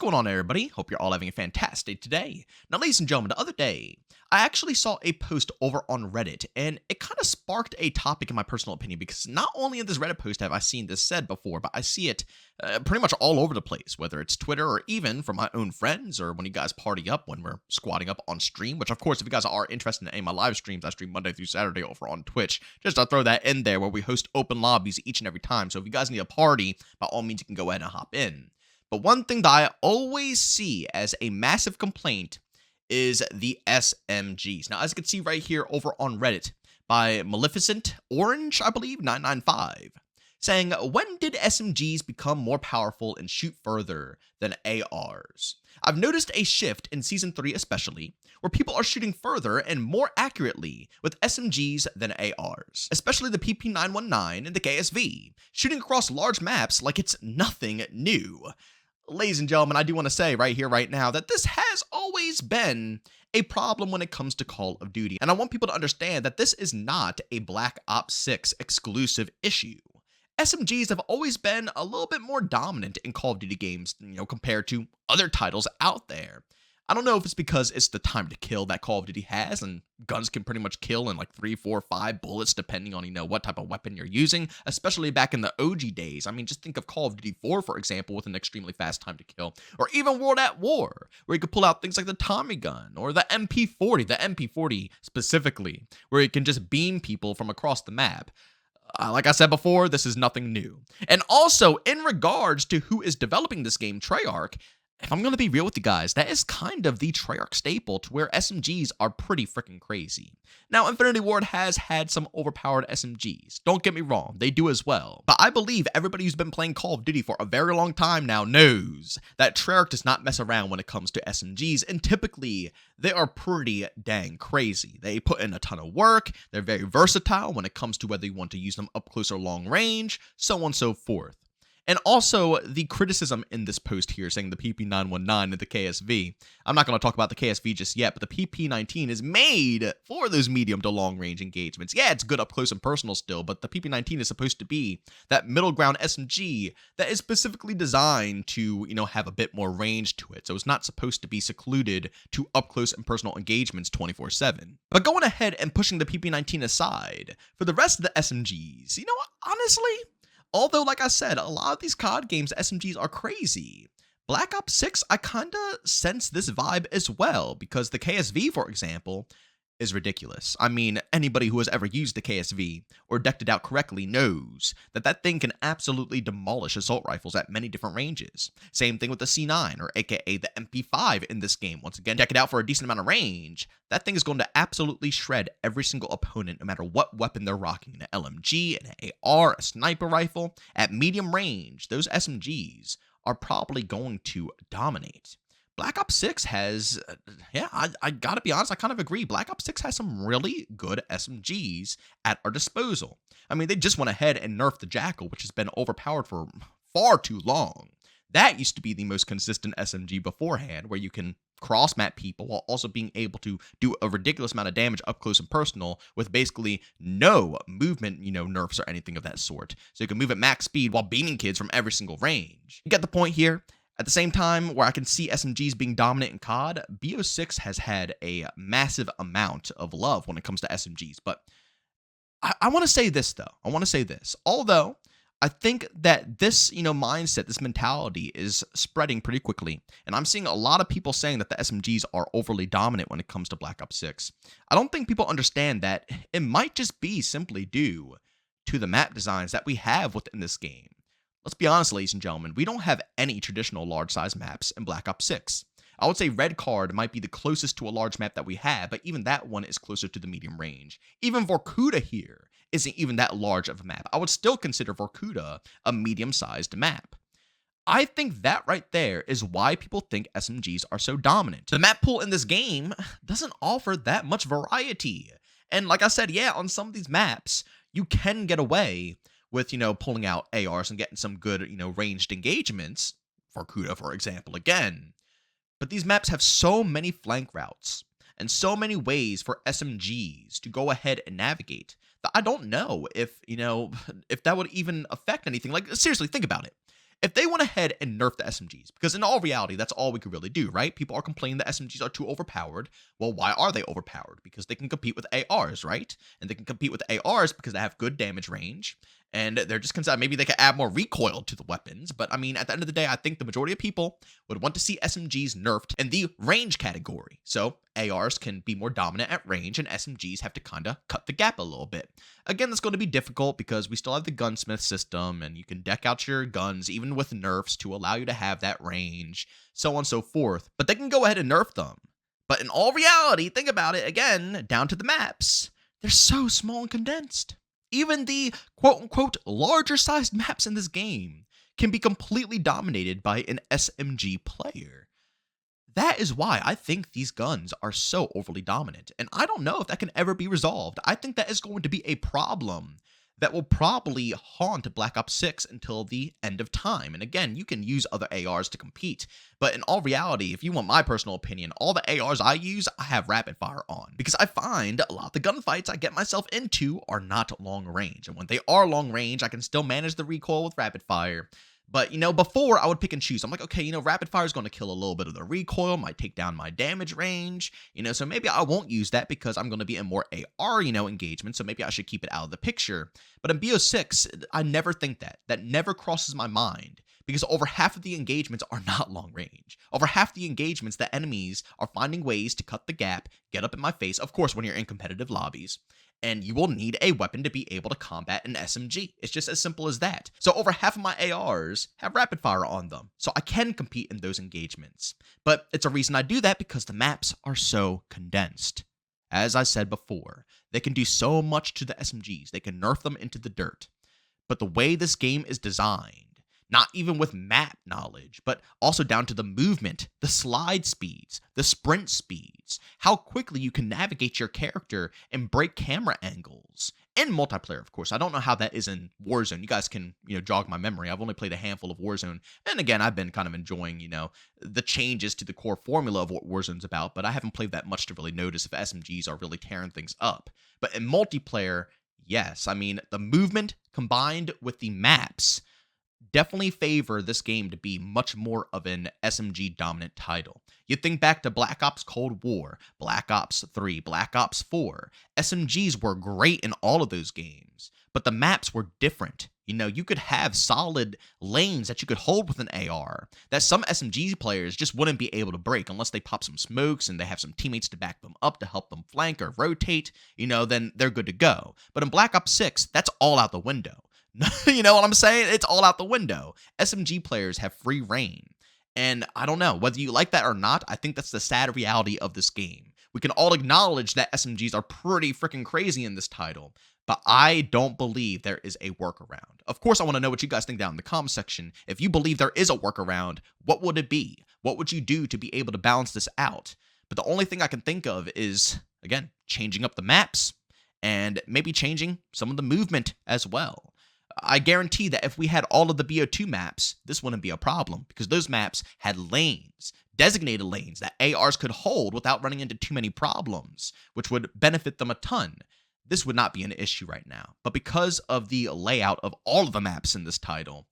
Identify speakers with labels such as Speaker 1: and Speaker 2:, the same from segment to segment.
Speaker 1: going on, everybody? Hope you're all having a fantastic day today. Now, ladies and gentlemen, the other day, I actually saw a post over on Reddit, and it kind of sparked a topic in my personal opinion, because not only in this Reddit post have I seen this said before, but I see it pretty much all over the place, whether it's Twitter or even from my own friends, or when you guys party up when we're squatting up on stream, which, of course, if you guys are interested in any of my live streams, I stream Monday through Saturday over on Twitch, just to throw that in there, where we host open lobbies each and every time. So if you guys need a party, by all means, you can go ahead and hop in. But one thing that I always see as a massive complaint is the SMGs. Now, as you can see right here over on Reddit by Maleficent Orange, I believe, 995, saying, when did SMGs become more powerful and shoot further than ARs? I've noticed a shift in Season 3 especially, where people are shooting further and more accurately with SMGs than ARs, especially the PP919 and the KSV, shooting across large maps like it's nothing new. Ladies and gentlemen, I do want to say right here, right now, that this has always been a problem when it comes to Call of Duty, and I want people to understand that this is not a Black Ops 6 exclusive issue. SMGs have always been a little bit more dominant in Call of Duty games, compared to other titles out there. I don't know if it's because it's the time to kill that Call of Duty has, and guns can pretty much kill in like 3, 4, 5 bullets depending on, what type of weapon you're using, especially back in the OG days. I mean, just think of Call of Duty 4, for example, with an extremely fast time to kill, or even World at War, where you could pull out things like the Tommy gun, or the MP40 specifically, where you can just beam people from across the map. Like I said before, this is nothing new. And also, in regards to who is developing this game, Treyarch, if I'm going to be real with you guys, that is kind of the Treyarch staple, to where SMGs are pretty freaking crazy. Now, Infinity Ward has had some overpowered SMGs. Don't get me wrong, they do as well. But I believe everybody who's been playing Call of Duty for a very long time now knows that Treyarch does not mess around when it comes to SMGs, and typically, they are pretty dang crazy. They put in a ton of work, they're very versatile when it comes to whether you want to use them up close or long range, so on and so forth. And also, the criticism in this post here saying the PP919 and the KSV, I'm not going to talk about the KSV just yet, but the PP19 is made for those medium to long range engagements. Yeah, it's good up close and personal still, but the PP19 is supposed to be that middle ground SMG that is specifically designed to, have a bit more range to it. So it's not supposed to be secluded to up close and personal engagements 24/7. But going ahead and pushing the PP19 aside, for the rest of the SMGs, honestly, although, like I said, a lot of these COD games, SMGs are crazy. Black Ops 6, I kinda sense this vibe as well, because the KSV, for example, is ridiculous. I mean, anybody who has ever used the KSV, or decked it out correctly, knows that that thing can absolutely demolish assault rifles at many different ranges. Same thing with the C9, or aka the MP5 in this game. Once again, deck it out for a decent amount of range, that thing is going to absolutely shred every single opponent, no matter what weapon they're rocking. An LMG, an AR, a sniper rifle. At medium range, those SMGs are probably going to dominate. Black Ops 6 has, I gotta be honest, I kind of agree. Black Ops 6 has some really good SMGs at our disposal. I mean, they just went ahead and nerfed the Jackal, which has been overpowered for far too long. That used to be the most consistent SMG beforehand, where you can cross-map people while also being able to do a ridiculous amount of damage up close and personal with basically no movement, nerfs or anything of that sort. So you can move at max speed while beaming kids from every single range. You get the point here? At the same time, where I can see SMGs being dominant in COD, BO6 has had a massive amount of love when it comes to SMGs. But I want to say this, though. Although I think that this, mindset, this mentality is spreading pretty quickly. And I'm seeing a lot of people saying that the SMGs are overly dominant when it comes to Black Ops 6. I don't think people understand that it might just be simply due to the map designs that we have within this game. Let's be honest, ladies and gentlemen, we don't have any traditional large-size maps in Black Ops 6. I would say Red Card might be the closest to a large map that we have, but even that one is closer to the medium range. Even Vorkuta here isn't even that large of a map. I would still consider Vorkuta a medium-sized map. I think that right there is why people think SMGs are so dominant. The map pool in this game doesn't offer that much variety. And like I said, on some of these maps, you can get away with, pulling out ARs and getting some good, ranged engagements, for Kuda, for example, again. But these maps have so many flank routes and so many ways for SMGs to go ahead and navigate that I don't know if, if that would even affect anything. Like, seriously, think about it. If they went ahead and nerfed the SMGs, because in all reality, that's all we could really do, right? People are complaining that SMGs are too overpowered. Well, why are they overpowered? Because they can compete with ARs, right? And they can compete with ARs because they have good damage range. And they're just concerned maybe they could add more recoil to the weapons. But I mean, at the end of the day, I think the majority of people would want to see SMGs nerfed in the range category. So ARs can be more dominant at range, and SMGs have to kind of cut the gap a little bit. Again, that's going to be difficult because we still have the gunsmith system, and you can deck out your guns even with nerfs to allow you to have that range, so on and so forth. But they can go ahead and nerf them. But in all reality, think about it again, down to the maps. They're so small and condensed. Even the quote-unquote larger sized maps in this game can be completely dominated by an SMG player. That is why I think these guns are so overly dominant, and I don't know if that can ever be resolved. I think that is going to be a problem that will probably haunt Black Ops 6 until the end of time. And again, you can use other ARs to compete, but in all reality, if you want my personal opinion, all the ARs I use, I have rapid fire on, because I find a lot of the gunfights I get myself into are not long range, and when they are long range, I can still manage the recoil with rapid fire. But, before I would pick and choose. I'm like, okay, rapid fire is going to kill a little bit of the recoil, might take down my damage range, so maybe I won't use that because I'm going to be in more AR, engagement, so maybe I should keep it out of the picture. But in BO6, I never think that. That never crosses my mind because over half of the engagements are not long range. Over half the engagements, the enemies are finding ways to cut the gap, get up in my face, of course, when you're in competitive lobbies. And you will need a weapon to be able to combat an SMG. It's just as simple as that. So over half of my ARs have rapid fire on them, so I can compete in those engagements. But it's a reason I do that because the maps are so condensed. As I said before, they can do so much to the SMGs. They can nerf them into the dirt. But the way this game is designed, not even with map knowledge, but also down to the movement, the slide speeds, the sprint speeds, how quickly you can navigate your character and break camera angles. In multiplayer, of course. I don't know how that is in Warzone. You guys can, jog my memory. I've only played a handful of Warzone. And again, I've been kind of enjoying, the changes to the core formula of what Warzone's about, but I haven't played that much to really notice if SMGs are really tearing things up. But in multiplayer, yes. I mean, the movement combined with the maps definitely favor this game to be much more of an SMG dominant title. You think back to Black Ops Cold War, Black Ops 3, Black Ops 4. SMGs were great in all of those games, but the maps were different. You could have solid lanes that you could hold with an AR that some SMG players just wouldn't be able to break unless they pop some smokes and they have some teammates to back them up to help them flank or rotate, then they're good to go. But in Black Ops 6, that's all out the window. You know what I'm saying? It's all out the window. SMG players have free reign. And I don't know, whether you like that or not, I think that's the sad reality of this game. We can all acknowledge that SMGs are pretty freaking crazy in this title, but I don't believe there is a workaround. Of course, I want to know what you guys think down in the comments section. If you believe there is a workaround, what would it be? What would you do to be able to balance this out? But the only thing I can think of is, again, changing up the maps and maybe changing some of the movement as well. I guarantee that if we had all of the BO2 maps, this wouldn't be a problem because those maps had lanes, designated lanes that ARs could hold without running into too many problems, which would benefit them a ton. This would not be an issue right now. But because of the layout of all of the maps in this title,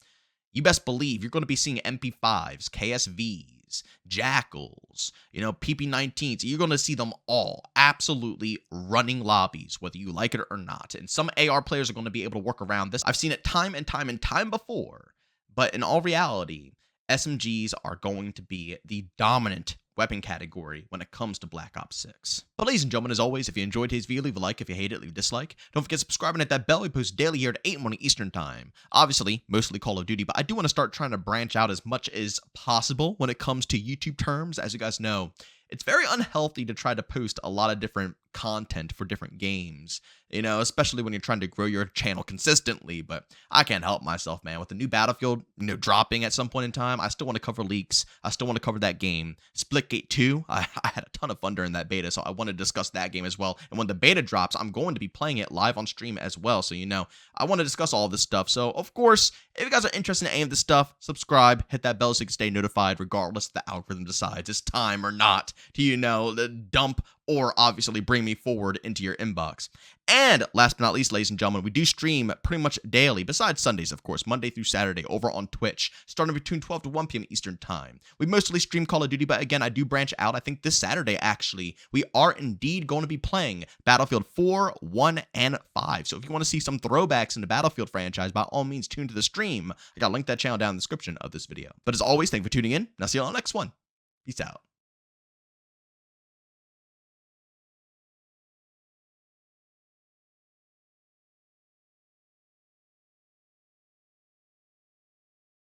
Speaker 1: you best believe you're going to be seeing MP5s, KSVs, Jackals, PP19s. You're going to see them all absolutely running lobbies, whether you like it or not. And some AR players are going to be able to work around this. I've seen it time and time and time before. But in all reality, SMGs are going to be the dominant weapon category when it comes to Black Ops 6. But ladies and gentlemen, as always, if you enjoyed today's video, leave a like. If you hate it, leave a dislike. Don't forget to subscribe and hit that bell. We post daily here at 8 in the morning Eastern Time. Obviously, mostly Call of Duty, but I do want to start trying to branch out as much as possible when it comes to YouTube terms. As you guys know, it's very unhealthy to try to post a lot of different content for different games, especially when you're trying to grow your channel consistently. But I can't help myself, man. With the new Battlefield, dropping at some point in time, I still want to cover leaks. I still want to cover that game. Splitgate 2, I had a ton of fun during that beta, so I want to discuss that game as well. And when the beta drops, I'm going to be playing it live on stream as well. So, I want to discuss all this stuff. So, of course, if you guys are interested in any of this stuff, subscribe, hit that bell so you can stay notified regardless if the algorithm decides it's time or not. to, dump or obviously bring me forward into your inbox. And last but not least, ladies and gentlemen, we do stream pretty much daily, besides Sundays, of course, Monday through Saturday, over on Twitch, starting between 12 to 1 p.m. Eastern Time. We mostly stream Call of Duty, but again, I do branch out. I think this Saturday, actually, we are indeed going to be playing Battlefield 4, 1, and 5. So if you want to see some throwbacks in the Battlefield franchise, by all means, tune to the stream. I got to link that channel down in the description of this video. But as always, thank you for tuning in, and I'll see you on the next one. Peace out.